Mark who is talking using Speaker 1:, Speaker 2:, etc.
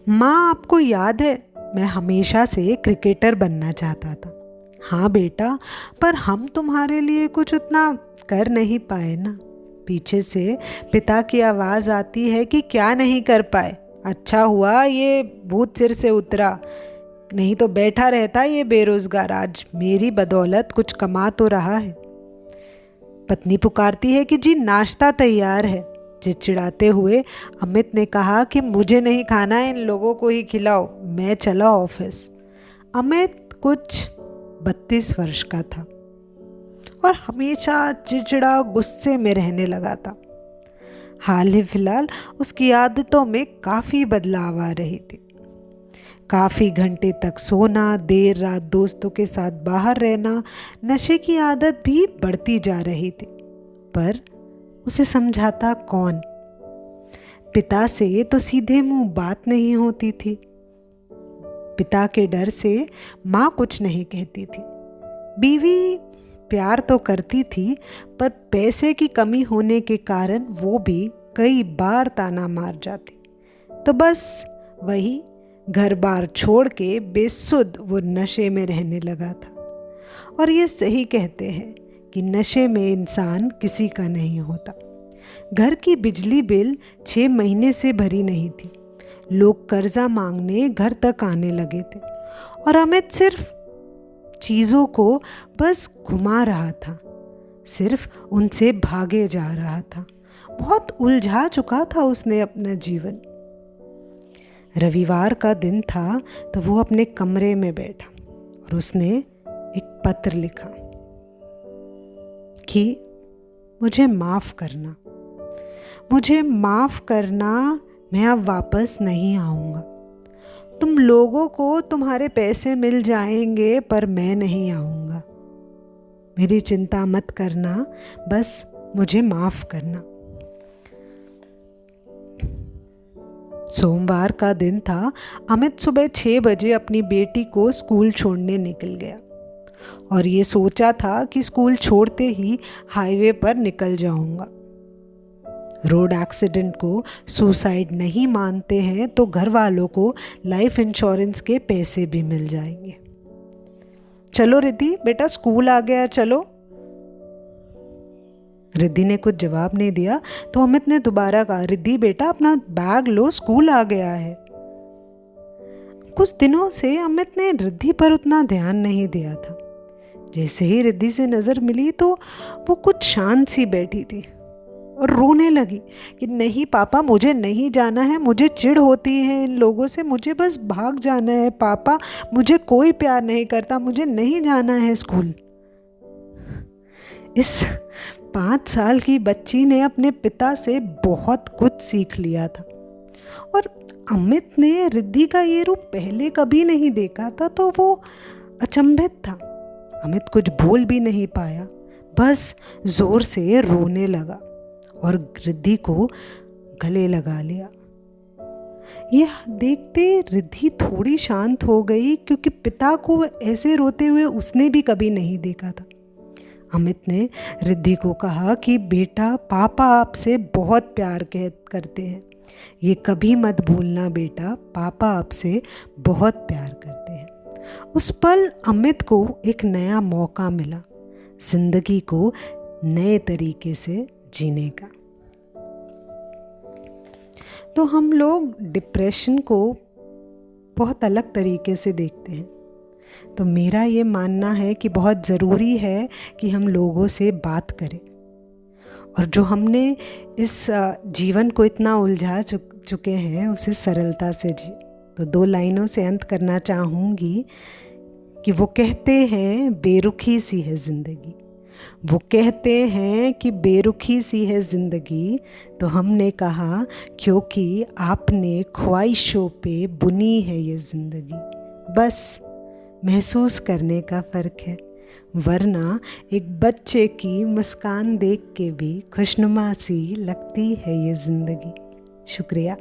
Speaker 1: माँ, आपको याद है मैं हमेशा से क्रिकेटर बनना चाहता था। हाँ बेटा, पर हम तुम्हारे लिए कुछ उतना कर नहीं पाए ना। पीछे से पिता की आवाज़ आती है कि क्या नहीं कर पाए। अच्छा हुआ ये भूत सिर से उतरा, नहीं तो बैठा रहता ये बेरोजगार। आज मेरी बदौलत कुछ कमा तो रहा है। पत्नी पुकारती है कि जी नाश्ता तैयार है। चिड़चिड़ाते हुए अमित ने कहा कि मुझे नहीं खाना है, इन लोगों को ही खिलाओ, मैं चला ऑफिस। अमित कुछ 32 वर्ष का था और हमेशा चिड़चिड़ा गुस्से में रहने लगा था। हाल ही फिलहाल उसकी आदतों में काफ़ी बदलाव आ रही थी। काफ़ी घंटे तक सोना, देर रात दोस्तों के साथ बाहर रहना, नशे की आदत भी बढ़ती जा रही थी। पर उसे समझाता कौन? पिता से तो सीधे मुंह बात नहीं होती थी। पिता के डर से माँ कुछ नहीं कहती थी। बीवी प्यार तो करती थी, पर पैसे की कमी होने के कारण वो भी कई बार ताना मार जाती। तो बस वही घर बार छोड़ के बेसुध वो नशे में रहने लगा था। और ये सही कहते हैं कि नशे में इंसान किसी का नहीं होता। घर की बिजली बिल 6 महीने से भरी नहीं थी। लोग कर्जा मांगने घर तक आने लगे थे और अमित सिर्फ चीज़ों को बस घुमा रहा था, सिर्फ उनसे भागे जा रहा था। बहुत उलझा चुका था उसने अपना जीवन। रविवार का दिन था तो वो अपने कमरे में बैठा और उसने एक पत्र लिखा कि मुझे माफ़ करना, मुझे माफ़ करना, मैं अब वापस नहीं आऊँगा। तुम लोगों को तुम्हारे पैसे मिल जाएंगे पर मैं नहीं आऊँगा। मेरी चिंता मत करना, बस मुझे माफ़ करना। सोमवार का दिन था। अमित सुबह 6 बजे अपनी बेटी को स्कूल छोड़ने निकल गया और ये सोचा था कि स्कूल छोड़ते ही हाईवे पर निकल जाऊंगा। रोड एक्सीडेंट को सुसाइड नहीं मानते हैं तो घर वालों को लाइफ इंश्योरेंस के पैसे भी मिल जाएंगे। चलो रिद्धि बेटा, स्कूल आ गया, चलो। रिद्धि ने कुछ जवाब नहीं दिया तो अमित ने दोबारा कहा, रिद्धि बेटा अपना बैग लो, स्कूल आ गया है। कुछ दिनों से अमित ने रिद्धि पर उतना ध्यान नहीं दिया था। जैसे ही रिद्धि से नज़र मिली तो वो कुछ शांत सी बैठी थी और रोने लगी कि नहीं पापा, मुझे नहीं जाना है, मुझे चिढ़ होती है इन लोगों से, मुझे बस भाग जाना है पापा, मुझे कोई प्यार नहीं करता, मुझे नहीं जाना है स्कूल। इस 5 साल की बच्ची ने अपने पिता से बहुत कुछ सीख लिया था और अमित ने रिद्धि का ये रूप पहले कभी नहीं देखा था तो वो अचंभित था। अमित कुछ बोल भी नहीं पाया, बस जोर से रोने लगा और रिद्धि को गले लगा लिया। यह देखते रिद्धि थोड़ी शांत हो गई क्योंकि पिता को ऐसे रोते हुए उसने भी कभी नहीं देखा था। अमित ने रिद्धि को कहा कि बेटा, पापा आपसे बहुत प्यार करते हैं, ये कभी मत भूलना बेटा, पापा आपसे बहुत प्यार करते हैं। उस पल अमित को एक नया मौका मिला जिंदगी को नए तरीके से जीने का। तो हम लोग डिप्रेशन को बहुत अलग तरीके से देखते हैं। तो मेरा ये मानना है कि बहुत ज़रूरी है कि हम लोगों से बात करें और जो हमने इस जीवन को इतना उलझा चुके हैं उसे सरलता से जी। तो 2 लाइनों से अंत करना चाहूँगी कि वो कहते हैं बेरुखी सी है ज़िंदगी, वो कहते हैं कि बेरुखी सी है ज़िंदगी, तो हमने कहा क्योंकि आपने ख्वाहिशों पे बुनी है ये ज़िंदगी। बस महसूस करने का फ़र्क है, वरना एक बच्चे की मुस्कान देख के भी खुशनुमा सी लगती है ये ज़िंदगी। शुक्रिया।